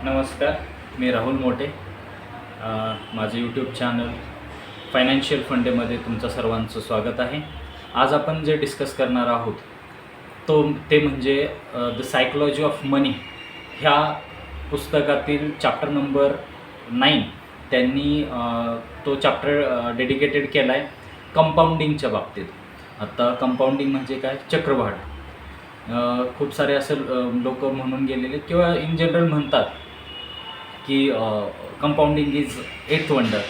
नमस्कार, मी राहुल मोटे. माझं YouTube channel financial फंडेमध्ये तुमचं सर्वांचं स्वागत आहे. आज आपण जे डिस्कस करणार आहोत ते म्हणजे द सायकोलॉजी ऑफ मनी ह्या पुस्तकातील चॅप्टर नंबर 9 त्यांनी तो चॅप्टर डेडिकेटेड केला आहे कंपाऊंडिंगच्या बाबतीत. आता कंपाऊंडिंग म्हणजे काय? चक्रवाढ. खूप सारे असं लोक म्हणून गेलेले किंवा इन जनरल म्हणतात की कंपाऊंडिंग इज 8th वंडर,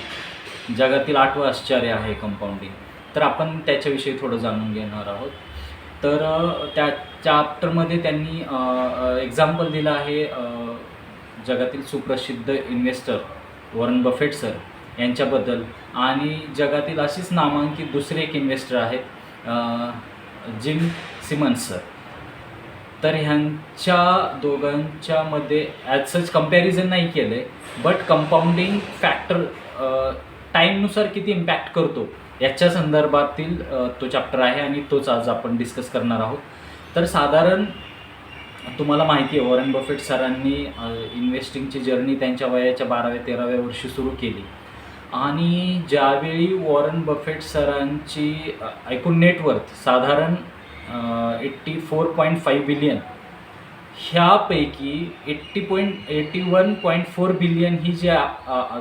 जगातील 8वं आश्चर्य आहे कंपाऊंडिंग. तर आपण त्याच्याविषयी थोडं जाणून घेणार आहोत. तर त्या चॅप्टरमध्ये त्यांनी एक्झाम्पल दिलं आहे जगातील सुप्रसिद्ध इन्व्हेस्टर वॉरन बफेट सर यांच्याबद्दल, आणि जगातील अशीच नामांकित दुसरे एक इन्व्हेस्टर आहेत जिम सिमन्स सर. तर ह्यांच्या दोघांच्यामध्ये ॲज सच कंपॅरिझन नाही केलं आहे, बट कंपाऊंडिंग फॅक्टर टाईमनुसार किती इम्पॅक्ट करतो याच्या संदर्भातील तो चॅप्टर आहे आणि तोच आज आपण डिस्कस करणार आहोत. तर साधारण तुम्हाला माहिती आहे वॉरन बफेट सरांनी इन्व्हेस्टिंगची जर्नी त्यांच्या वयाच्या 12व्या-13व्या वर्षी सुरू केली, आणि ज्यावेळी वॉरन बफेट सरांची एकूण नेटवर्थ साधारण 84.5 बिलियन, ह्यापैकी 81.4 बिलियन ही जी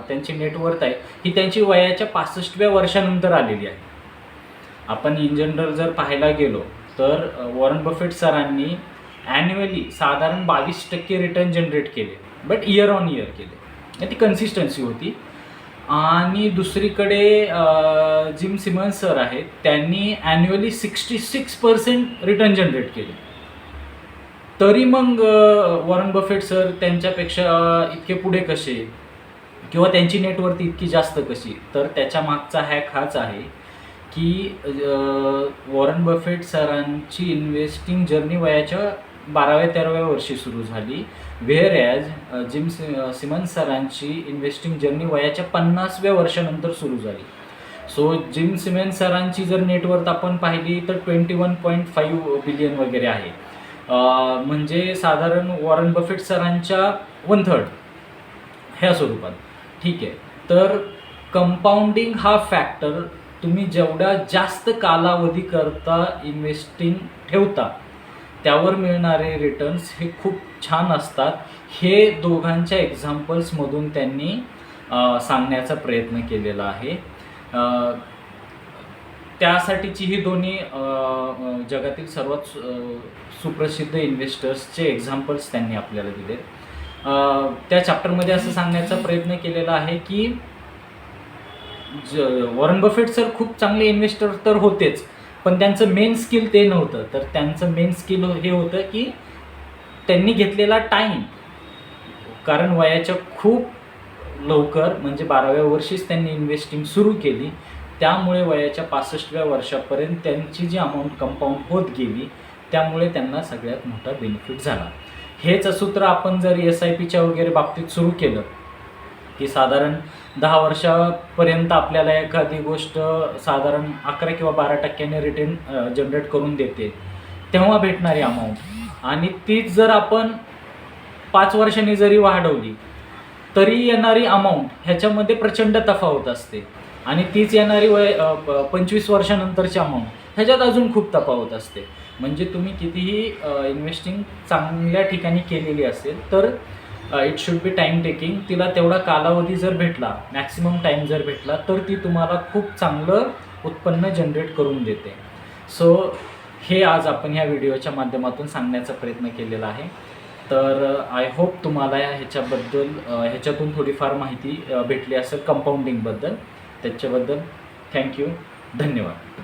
त्यांची नेटवर्थ आहे ही त्यांची वयाच्या 65व्या वर्षानंतर आलेली आहे. आपण इन जनरल जर पाहायला गेलो तर वॉरन बफेट सरांनी ॲन्युअली साधारण 22% रिटर्न जनरेट केले, बट इयर ऑन इयर केले, ती कन्सिस्टन्सी होती. आणि दुसरीकडे जिम सिमन्स सर आहेत, त्यांनी ॲन्युअली 66% रिटर्न जनरेट केले. तरी मग वॉरन बफेट सर त्यांच्यापेक्षा इतके पुढे कसे, किंवा त्यांची नेटवर्थ इतकी जास्त कशी? तर त्याच्या मागचा हॅक हाच आहे की वॉरन बफेट सरांची इन्व्हेस्टिंग जर्नी वयाच्या 12व्या-13व्या वर्षी सुरू झाली, व्हेअर ॲज जिम सिमन्स सरांची इन्व्हेस्टिंग जर्नी वयाच्या 50व्या वर्षानंतर सुरू झाली. सो जिम सिमन्स सरांची जर नेटवर्थ आपण पाहिली तर 21.5 बिलियन वगैरे आहे, म्हणजे साधारण वॉरन बफेट सरांच्या 1/3 ह्या स्वरूपात. ठीक आहे. तर कंपाऊंडिंग हा फॅक्टर तुम्ही जेवढा जास्त कालावधीकरता इन्व्हेस्टिंग ठेवता त्यावर मिळणारे रिटर्न्स हे खूप छान असतात. हे दोघांच्या एक्झाम्पल्समधून त्यांनी सांगण्याचा प्रयत्न केलेला आहे. त्यासाठीची ही दोन्ही जगातील सर्वात सुप्रसिद्ध इन्व्हेस्टर्सचे एक्झाम्पल्स त्यांनी आपल्याला दिले. त्या चॅप्टरमध्ये असं सांगण्याचा प्रयत्न केलेला आहे की वॉरन बफेट सर खूप चांगले इन्व्हेस्टर तर होतेच, पण त्यांचं मेन स्किल ते नव्हतं. तर त्यांचं मेन स्किल हे होतं की त्यांनी घेतलेला टाईम, कारण वयाच्या खूप लवकर म्हणजे 12व्या वर्षीच त्यांनी इन्व्हेस्टिंग सुरू केली, त्यामुळे वयाच्या 65व्या वर्षापर्यंत त्यांची जी अमाऊंट कंपाऊंड होत गेली, त्यामुळे त्यांना सगळ्यात मोठा बेनिफिट झाला. हेच सूत्र आपण जर SIPच्या वगैरे बाबतीत सुरू केलं की साधारण 10 वर्षापर्यंत आपल्याला एखादी गोष्ट साधारण 11 किंवा 12% रिटर्न जनरेट करून देते, तेव्हा भेटणारी अमाऊंट, आणि तीच जर आपण 5 वर्षांनी जरी वाढवली तरी येणारी अमाऊंट ह्याच्यामध्ये प्रचंड तफावत असते, आणि तीच येणारी 25 वर्षानंतरची अमाऊंट ह्याच्यात अजून खूप तफावत असते. म्हणजे तुम्ही कितीही इन्व्हेस्टिंग चांगल्या ठिकाणी केलेली असेल तर it should be time taking. तिला तेवढा कालावधी जर भेटला, मॅक्सिमम टाईम जर भेटला, तर ती तुम्हाला खूप चांगलं उत्पन्न जनरेट करून देते. सो हे आज आपण ह्या व्हिडिओच्या माध्यमातून सांगण्याचा प्रयत्न केलेला आहे. तर आय होप तुम्हाला ह्याच्यातून थोडीफार माहिती भेटली असेल कंपाऊंडिंगबद्दल. त्याच्याबद्दल थँक्यू, धन्यवाद.